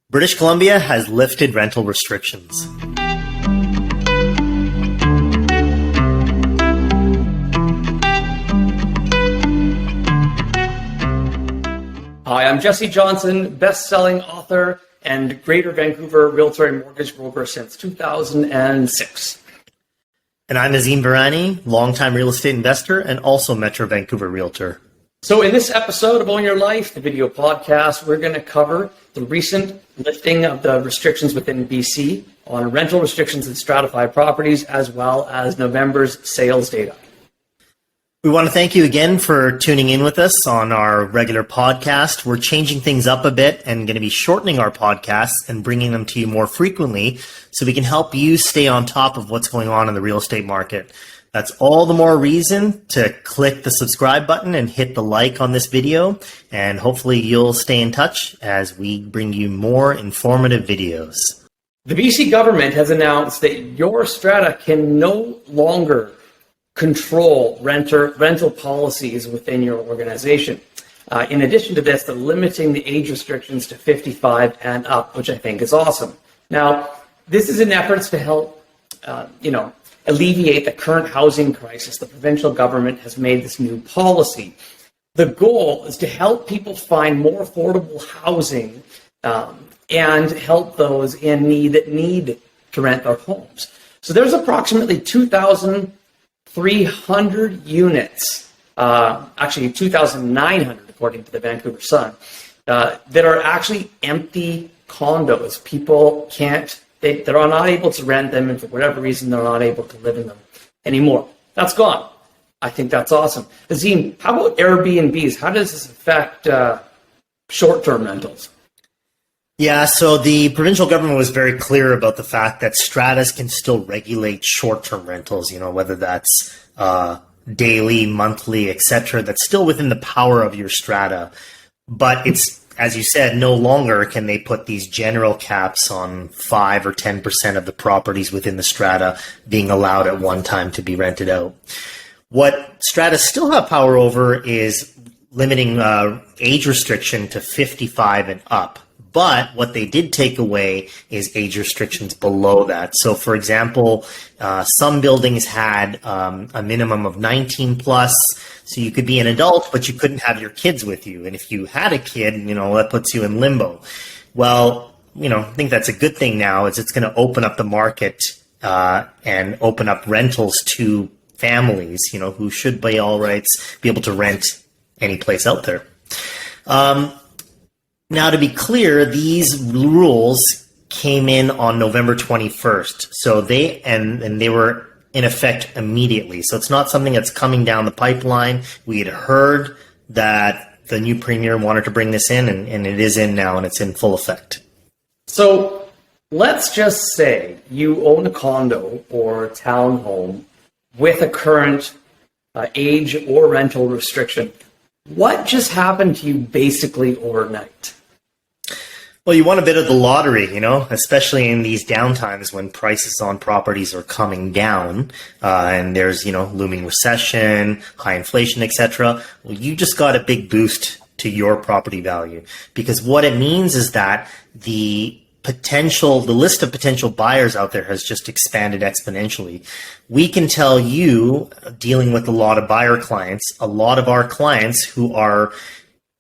British Columbia has lifted rental restrictions. Hi, I'm Jesse Johnson, best-selling author and Greater Vancouver realtor and mortgage broker since 2006. And I'm Azim Virani, longtime real estate investor and also Metro Vancouver realtor. So in this episode of Own Your Life, the video podcast, we're going to cover the recent lifting of the restrictions within BC on rental restrictions and stratified properties, as well as November's sales data. We want to thank you again for tuning in with us on our regular podcast. We're changing things up a bit and going to be shortening our podcasts and bringing them to you more frequently so we can help you stay on top of what's going on in the real estate market. That's all the more reason to click the subscribe button and hit the like on this video, and hopefully you'll stay in touch as we bring you more informative videos. The BC government has announced that your strata can no longer control rental policies within your organization. In addition to this, they're limiting the age restrictions to 55 and up, which I think is awesome. Now, this is in efforts to help, alleviate the current housing crisis. The provincial government has made this new policy. The goal is to help people find more affordable housing and help those in need that need to rent their homes. So there's approximately 2,300 units, actually 2,900 according to the Vancouver Sun, that are actually empty condos. People they're not able to rent them, and for whatever reason, they're not able to live in them anymore. That's gone. I think that's awesome. Azim, how about Airbnbs? How does this affect short-term rentals? Yeah, so the provincial government was very clear about the fact that stratas can still regulate short-term rentals, whether that's daily, monthly, etc. That's still within the power of your strata. But it's, as you said, no longer can they put these general caps on 5 or 10% of the properties within the strata being allowed at one time to be rented out. What strata still have power over is limiting age restriction to 55 and up. But what they did take away is age restrictions below that. So, for example, some buildings had a minimum of 19 plus, so you could be an adult, but you couldn't have your kids with you. And if you had a kid, that puts you in limbo. Well, I think that's a good thing now, is it's going to open up the market and open up rentals to families, who should by all rights be able to rent any place out there. Now, to be clear, these rules came in on November 21st, so they were in effect immediately. So it's not something that's coming down the pipeline. We had heard that the new premier wanted to bring this in, and it is in now, and it's in full effect. So let's just say you own a condo or townhome with a current age or rental restriction. What just happened to you basically overnight? Well, you want a bit of the lottery, especially in these downtimes when prices on properties are coming down and there's, looming recession, high inflation, etc. Well, you just got a big boost to your property value, because what it means is that the list of potential buyers out there has just expanded exponentially. We can tell you, dealing with a lot of buyer clients, a lot of our clients who are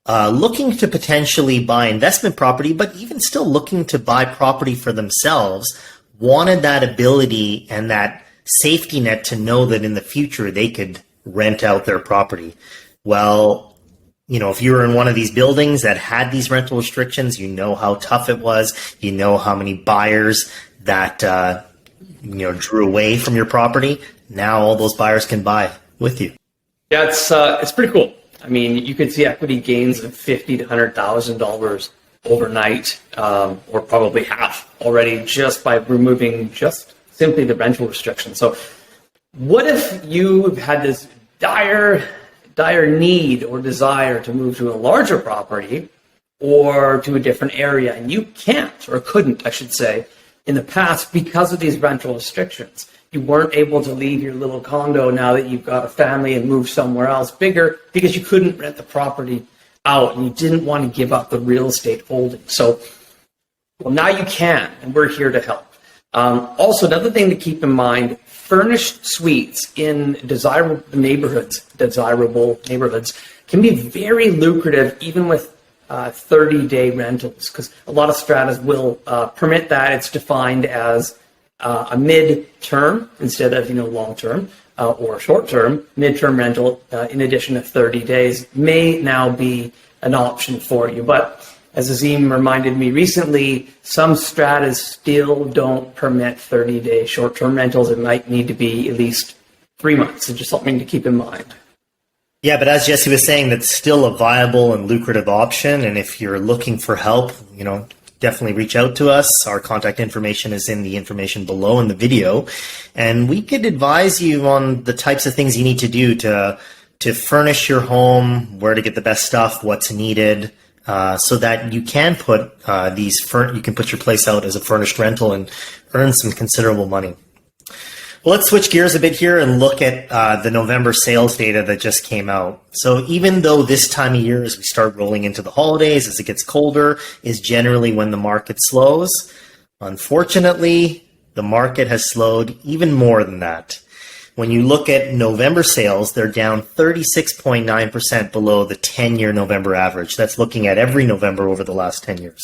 looking to potentially buy investment property, but even still looking to buy property for themselves, wanted that ability and that safety net to know that in the future they could rent out their property. Well, if you were in one of these buildings that had these rental restrictions, how tough it was, how many buyers that, drew away from your property. Now all those buyers can buy with you. Yeah, it's pretty cool. I mean, you could see equity gains of $50,000 to $100,000 overnight, or probably half already, just by removing just simply the rental restriction. So what if you had this dire need or desire to move to a larger property or to a different area, and you can't, or couldn't, I should say, in the past because of these rental restrictions? You weren't able to leave your little condo now that you've got a family and move somewhere else bigger because you couldn't rent the property out and you didn't want to give up the real estate holding. So Well, now you can, and we're here to help. Also, another thing to keep in mind, furnished suites in desirable neighborhoods can be very lucrative even with 30-day rentals, because a lot of stratas will permit that. It's defined as a mid-term instead of long-term or short-term. Mid-term rental in addition to 30 days may now be an option for you. But as Azim reminded me recently, some stratas still don't permit 30-day short-term rentals. It might need to be at least 3 months. So just something to keep in mind. Yeah, but as Jesse was saying, that's still a viable and lucrative option. And if you're looking for help, definitely reach out to us. Our contact information is in the information below in the video. And we could advise you on the types of things you need to do to furnish your home, where to get the best stuff, what's needed, so that you can put you can put your place out as a furnished rental and earn some considerable money. Well, let's switch gears a bit here and look at the November sales data that just came out. So even though this time of year, as we start rolling into the holidays, as it gets colder, is generally when the market slows, unfortunately, the market has slowed even more than that. When you look at November sales, they're down 36.9% below the 10-year November average. That's looking at every November over the last 10 years.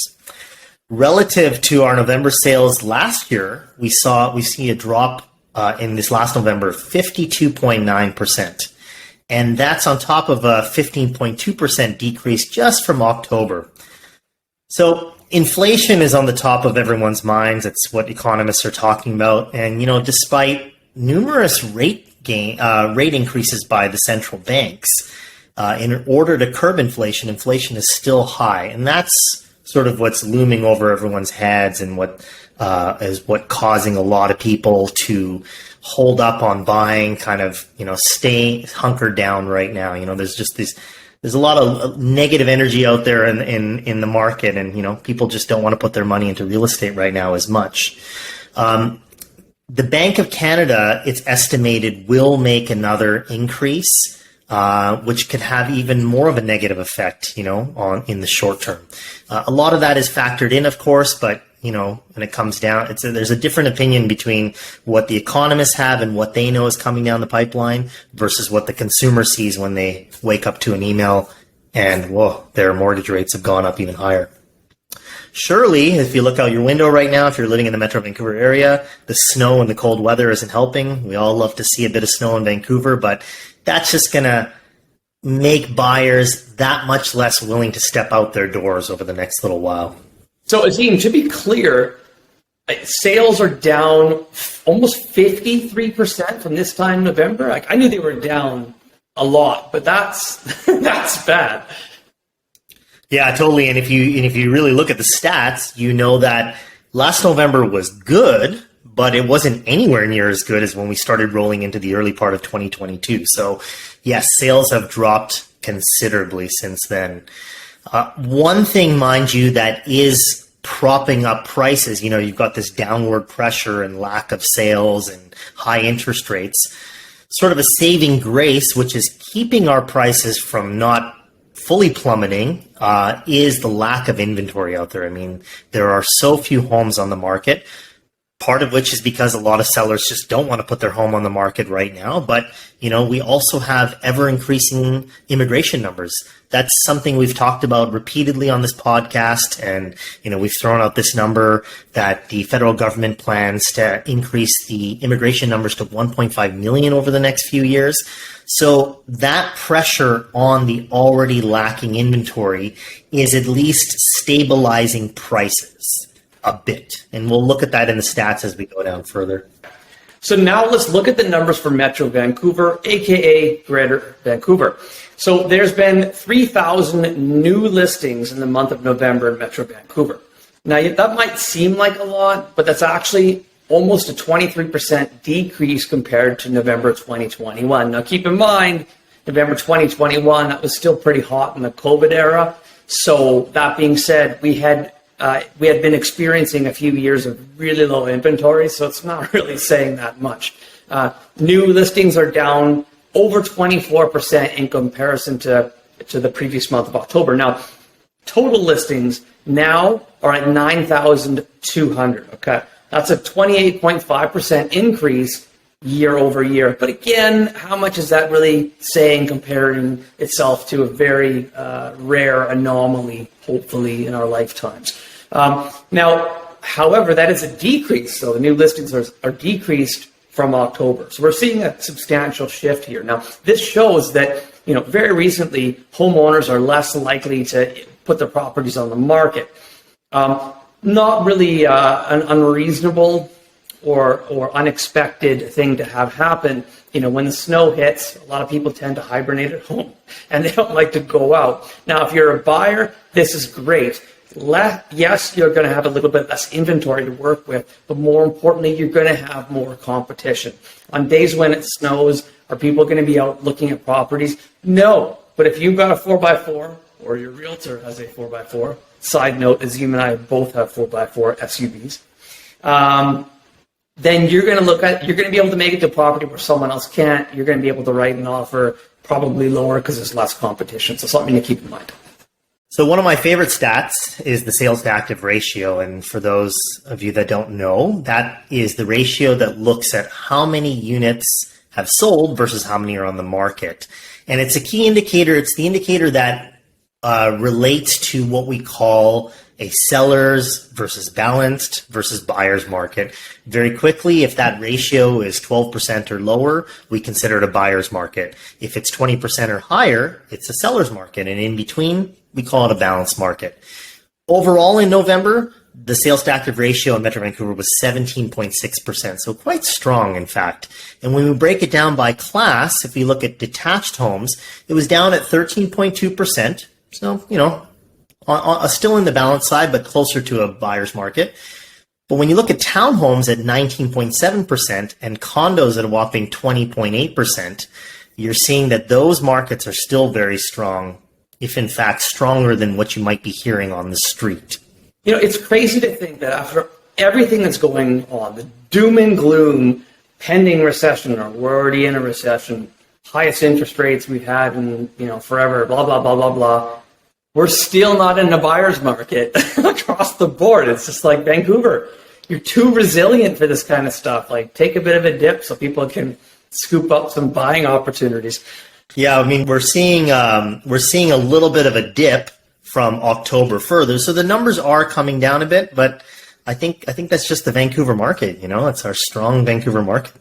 Relative to our November sales last year, we see a drop in this last November, 52.9%. And that's on top of a 15.2% decrease just from October. So inflation is on the top of everyone's minds. It's what economists are talking about. And, despite numerous rate increases by the central banks, in order to curb inflation, inflation is still high. And that's sort of what's looming over everyone's heads and what is causing a lot of people to hold up on buying, kind of, stay hunkered down right now. There's a lot of negative energy out there in the market, and, people just don't want to put their money into real estate right now as much. The Bank of Canada, it's estimated, will make another increase, which could have even more of a negative effect, in the short term. A lot of that is factored in, of course, but when it comes down, there's a different opinion between what the economists have and what they know is coming down the pipeline versus what the consumer sees when they wake up to an email and, whoa, their mortgage rates have gone up even higher. Surely, if you look out your window right now, if you're living in the Metro Vancouver area, the snow and the cold weather isn't helping. We all love to see a bit of snow in Vancouver, but that's just going to make buyers that much less willing to step out their doors over the next little while. So, Azim, to be clear, sales are down almost 53% from this time in November. I knew they were down a lot, but that's that's bad. Yeah, totally. And if you really look at the stats, you know that last November was good, but it wasn't anywhere near as good as when we started rolling into the early part of 2022. So, yes, sales have dropped considerably since then. One thing, mind you, that is propping up prices, you've got this downward pressure and lack of sales and high interest rates, sort of a saving grace, which is keeping our prices from not fully plummeting, is the lack of inventory out there. I mean, there are so few homes on the market, part of which is because a lot of sellers just don't want to put their home on the market right now. But, we also have ever increasing immigration numbers. That's something we've talked about repeatedly on this podcast. And, we've thrown out this number that the federal government plans to increase the immigration numbers to 1.5 million over the next few years. So that pressure on the already lacking inventory is at least stabilizing prices a bit. And we'll look at that in the stats as we go down further. So now let's look at the numbers for Metro Vancouver, aka Greater Vancouver. So there's been 3,000 new listings in the month of November in Metro Vancouver. Now that might seem like a lot, but that's actually almost a 23% decrease compared to November 2021. Now keep in mind, November 2021, that was still pretty hot in the COVID era. So that being said, we had been experiencing a few years of really low inventory, so it's not really saying that much. New listings are down over 24% in comparison to the previous month of October. Now, Total listings now are at 9,200. Okay. That's a 28.5% increase year over year. But again, how much is that really saying comparing itself to a very rare anomaly, hopefully, in our lifetimes? Now, however, that is a decrease. So the new listings are decreased from October. So we're seeing a substantial shift here. Now, this shows that, very recently, homeowners are less likely to put their properties on the market. Not really an unreasonable or unexpected thing to have happen. When the snow hits, a lot of people tend to hibernate at home and they don't like to go out. Now, if you're a buyer, this is great. Yes, you're going to have a little bit less inventory to work with, but more importantly, you're going to have more competition. On days when it snows, are people going to be out looking at properties? No. But if you've got a 4x4 or your realtor has a 4x4, side note, Azim and I both have 4x4 SUVs, then you're going to be able to make it to a property where someone else can't. You're going to be able to write an offer probably lower because there's less competition. So something to keep in mind. So one of my favorite stats is the sales to active ratio. And for those of you that don't know, that is the ratio that looks at how many units have sold versus how many are on the market. And it's a key indicator. It's the indicator that relates to what we call a seller's versus balanced versus buyer's market. Very quickly, if that ratio is 12% or lower, we consider it a buyer's market. If it's 20% or higher, it's a seller's market. And in between, we call it a balanced market. Overall, in November, the sales to active ratio in Metro Vancouver was 17.6%, so quite strong, in fact. And when we break it down by class, if we look at detached homes, it was down at 13.2%. So, still in the balance side, but closer to a buyer's market. But when you look at townhomes at 19.7% and condos at a whopping 20.8%, you're seeing that those markets are still very strong, if in fact stronger than what you might be hearing on the street. It's crazy to think that after everything that's going on, the doom and gloom, pending recession, or we're already in a recession, highest interest rates we've had in, forever, blah, blah, blah, blah, blah, we're still not in a buyer's market across the board. It's just like Vancouver. You're too resilient for this kind of stuff. Like, take a bit of a dip so people can scoop up some buying opportunities. Yeah, I mean, we're seeing a little bit of a dip from October further. So the numbers are coming down a bit, but I think that's just the Vancouver market. It's our strong Vancouver market.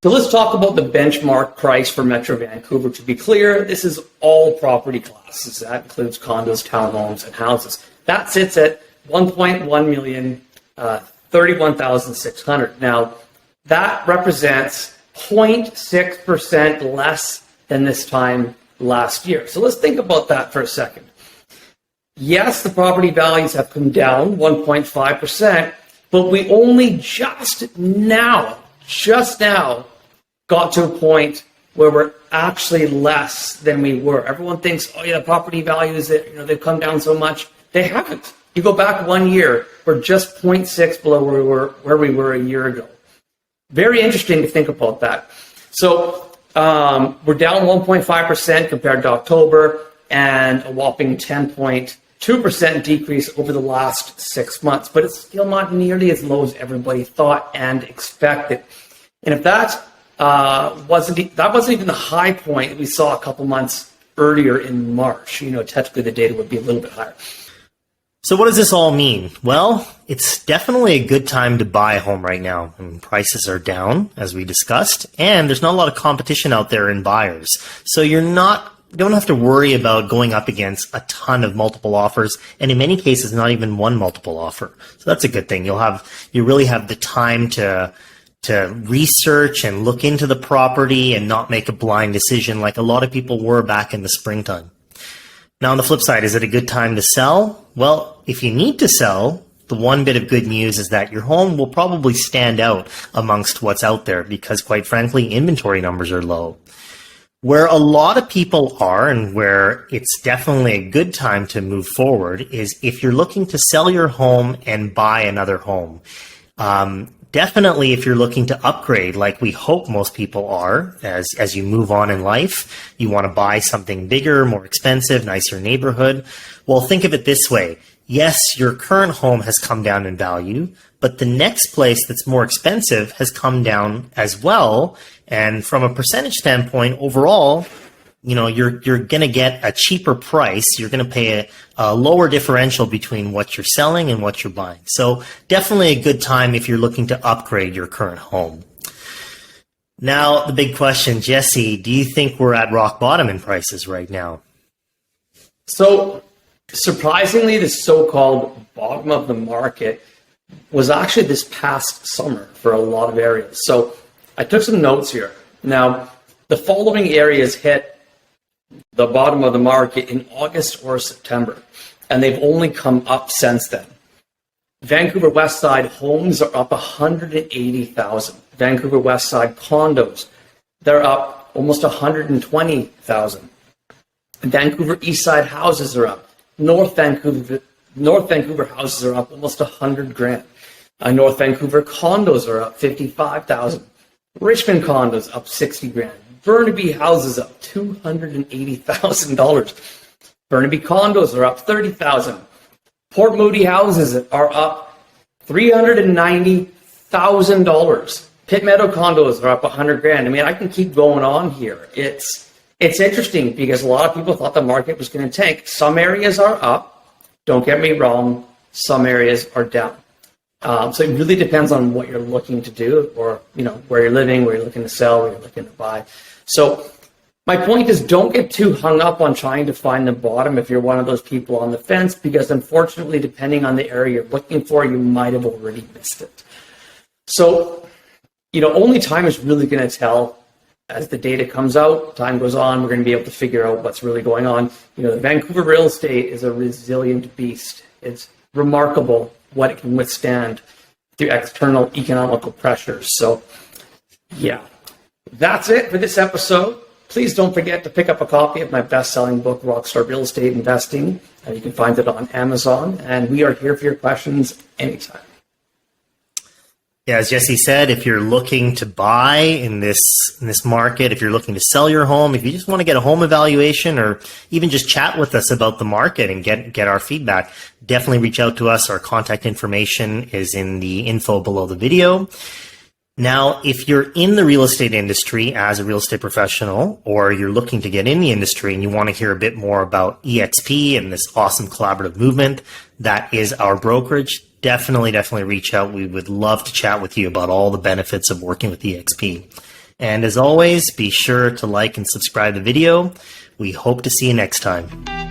So let's talk about the benchmark price for Metro Vancouver. To be clear, this is all property classes. That includes condos, townhomes, and houses. That sits at $1.1 million, 31,600. Now, that represents 0.6% less than this time last year. So let's think about that for a second. Yes, the property values have come down 1.5%, but we only just now got to a point where we're actually less than we were. Everyone thinks, property values, they've come down so much. They haven't. You go back 1 year, we're just 0.6 below where we were a year ago. Very interesting to think about that. So we're down 1.5% compared to October, and a whopping 10.2% decrease over the last 6 months. But it's still not nearly as low as everybody thought and expected. And if that wasn't even the high point we saw a couple months earlier in March, technically the data would be a little bit higher. So what does this all mean? Well, it's definitely a good time to buy a home right now. Prices are down, as we discussed, and there's not a lot of competition out there in buyers. So you don't have to worry about going up against a ton of multiple offers, and in many cases, not even one multiple offer. So that's a good thing. You really have the time to research and look into the property and not make a blind decision like a lot of people were back in the springtime. Now, on the flip side, is it a good time to sell? Well, if you need to sell, the one bit of good news is that your home will probably stand out amongst what's out there because, quite frankly, inventory numbers are low. Where a lot of people are, and where it's definitely a good time to move forward, is if you're looking to sell your home and buy another home. definitely if you're looking to upgrade, like we hope most people are, as you move on in life, you want to buy something bigger, more expensive, nicer neighborhood. Well, think of it this way. Yes, your current home has come down in value, but the next place that's more expensive has come down as well. And from a percentage standpoint, overall, you're going to get a cheaper price. You're going to pay a lower differential between what you're selling and what you're buying. So definitely a good time if you're looking to upgrade your current home. Now, the big question, Jesse, do you think we're at rock bottom in prices right now? So surprisingly, the so-called bottom of the market was actually this past summer for a lot of areas. So I took some notes here. Now, the following areas hit the bottom of the market in August or September, and they've only come up since then. Vancouver West Side homes are up 180,000. Vancouver West Side condos, they're up almost 120,000. Vancouver East Side houses are up. North Vancouver houses are up almost 100 grand. North Vancouver condos are up 55,000. Richmond condos up 60 grand. Burnaby houses up $280,000. Burnaby condos are up 30,000. Port Moody houses are up $390,000. Pitt Meadow condos are up 100 grand. I mean, I can keep going on here. It's interesting because a lot of people thought the market was going to tank. Some areas are up. Don't get me wrong. Some areas are down. So it really depends on what you're looking to do, or where you're living, where you're looking to sell, where you're looking to buy. So my point is, don't get too hung up on trying to find the bottom if you're one of those people on the fence, because unfortunately, depending on the area you're looking for, you might have already missed it. So, only time is really going to tell. As the data comes out, time goes on, we're going to be able to figure out what's really going on. Vancouver real estate is a resilient beast. It's remarkable what it can withstand through external economical pressures. So, yeah. That's it for this episode. Please don't forget to pick up a copy of my best-selling book, Rockstar Real Estate Investing. You can find it on Amazon, and we are here for your questions anytime. Yeah, as Jesse said, if you're looking to buy in this market, if you're looking to sell your home, if you just want to get a home evaluation or even just chat with us about the market and get our feedback, definitely reach out to us. Our contact information is in the info below the video. Now, if you're in the real estate industry as a real estate professional, or you're looking to get in the industry and you want to hear a bit more about EXP and this awesome collaborative movement that is our brokerage, definitely reach out. We would love to chat with you about all the benefits of working with EXP. And as always, be sure to like and subscribe the video. We hope to see you next time.